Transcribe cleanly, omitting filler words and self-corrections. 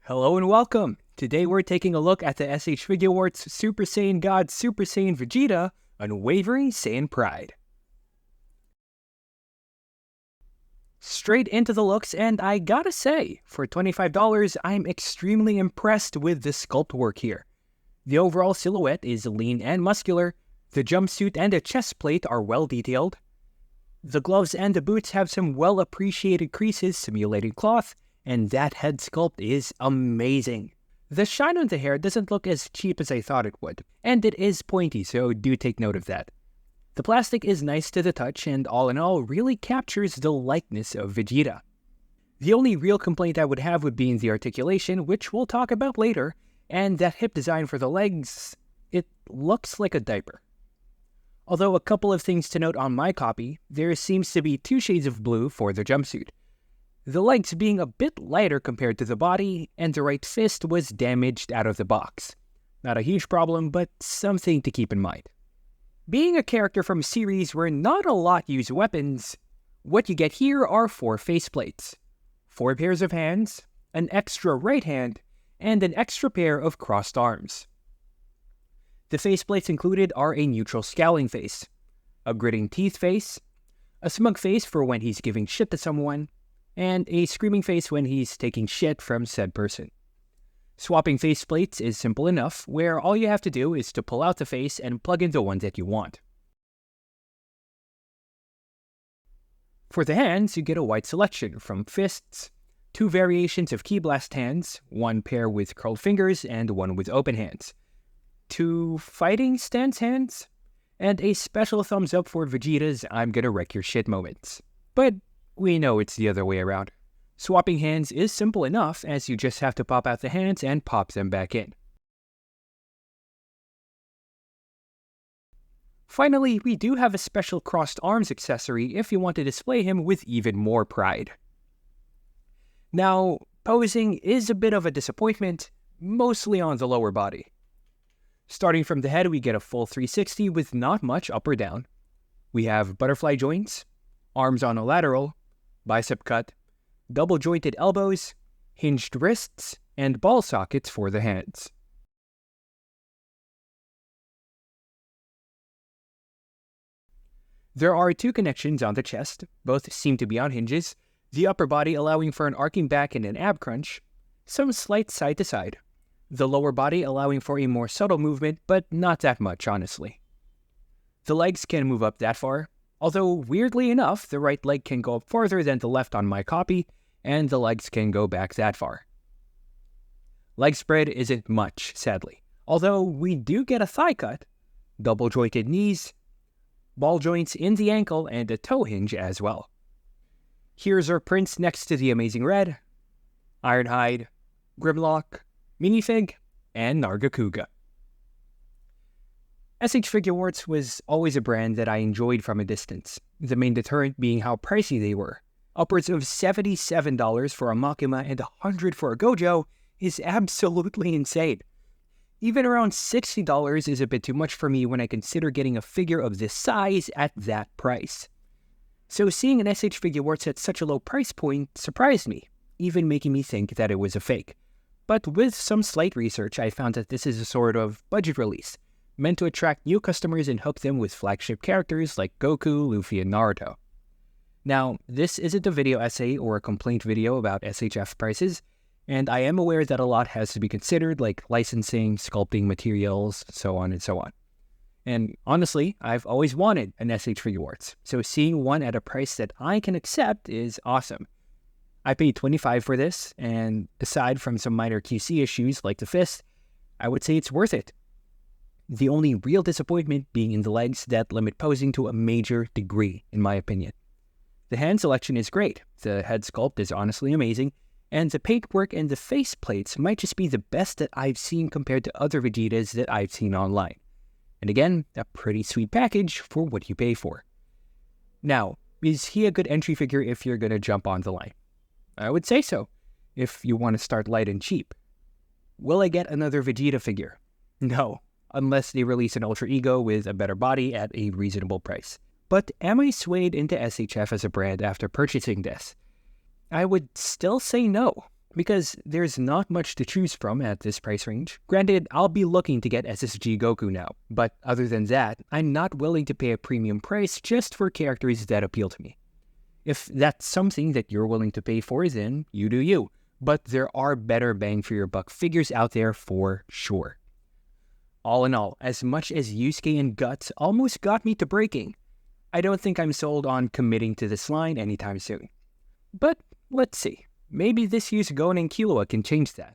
Hello and welcome! Today we're taking a look at the SHFiguarts Super Saiyan God Super Saiyan Vegeta Unwavering Saiyan Pride. Straight into the looks, and I gotta say, for $25, I'm extremely impressed with the sculpt work here. The overall silhouette is lean and muscular, the jumpsuit and the chest plate are well detailed, the gloves and the boots have some well-appreciated creases simulating cloth, and that head sculpt is amazing. The shine on the hair doesn't look as cheap as I thought it would, and it is pointy, so do take note of that. The plastic is nice to the touch, and all in all really captures the likeness of Vegeta. The only real complaint I would have would be in the articulation, which we'll talk about later, and that hip design for the legs, it looks like a diaper. Although a couple of things to note on my copy, there seems to be 2 shades of blue for the jumpsuit. The legs being a bit lighter compared to the body, and the right fist was damaged out of the box. Not a huge problem, but something to keep in mind. Being a character from a series where not a lot use weapons, what you get here are 4 faceplates, 4 pairs of hands, an extra right hand, and an extra pair of crossed arms. The faceplates included are a neutral scowling face, a gritting teeth face, a smug face for when he's giving shit to someone, and a screaming face when he's taking shit from said person. Swapping faceplates is simple enough, where all you have to do is to pull out the face and plug in the one that you want. For the hands, you get a wide selection from fists, 2 variations of Ki Blast hands, 1 pair with curled fingers and 1 with open hands, 2 fighting stance hands, and a special thumbs up for Vegeta's I'm gonna wreck your shit moments. But we know it's the other way around. Swapping hands is simple enough, as you just have to pop out the hands and pop them back in. Finally, we do have a special crossed arms accessory if you want to display him with even more pride. Now, posing is a bit of a disappointment, mostly on the lower body. Starting from the head, we get a full 360 with not much up or down. We have butterfly joints, arms on a lateral, bicep cut, double jointed elbows, hinged wrists, and ball sockets for the hands. There are 2 connections on the chest, both seem to be on hinges, the upper body allowing for an arcing back and an ab crunch, some slight side to side, the lower body allowing for a more subtle movement, but not that much, honestly. The legs can move up that far, although weirdly enough, the right leg can go up farther than the left on my copy, and the legs can go back that far. Leg spread isn't much, sadly, although we do get a thigh cut, double jointed knees, ball joints in the ankle, and a toe hinge as well. Here's our prints next to the Amazing Red, Ironhide, Grimlock, Minifig, and Nargacuga. SHFiguarts was always a brand that I enjoyed from a distance, the main deterrent being how pricey they were. Upwards of $77 for a Makima and $100 for a Gojo is absolutely insane. Even around $60 is a bit too much for me when I consider getting a figure of this size at that price. So seeing an SHFiguarts at such a low price point surprised me, even making me think that it was a fake. But with some slight research, I found that this is a sort of budget release, meant to attract new customers and hook them with flagship characters like Goku, Luffy, and Naruto. Now, this isn't a video essay or a complaint video about SHF prices, and I am aware that a lot has to be considered, like licensing, sculpting materials, so on and so on. And honestly, I've always wanted an SHFiguarts, so seeing one at a price that I can accept is awesome. I paid $25 for this, and aside from some minor QC issues like the fist, I would say it's worth it. The only real disappointment being in the legs that limit posing to a major degree, in my opinion. The hand selection is great, the head sculpt is honestly amazing, and the paintwork and the face plates might just be the best that I've seen compared to other Vegetas that I've seen online. And again, a pretty sweet package for what you pay for. Now, is he a good entry figure if you're gonna jump on the line? I would say so, if you want to start light and cheap. Will I get another Vegeta figure? No, unless they release an Ultra Ego with a better body at a reasonable price. But am I swayed into SHF as a brand after purchasing this? I would still say no, because there's not much to choose from at this price range. Granted, I'll be looking to get SSG Goku now, but other than that, I'm not willing to pay a premium price just for characters that appeal to me. If that's something that you're willing to pay for, then you do you. But there are better bang for your buck figures out there for sure. All in all, as much as Yusuke and Guts almost got me to breaking, I don't think I'm sold on committing to this line anytime soon. But let's see. Maybe this year's Gon and Killua can change that.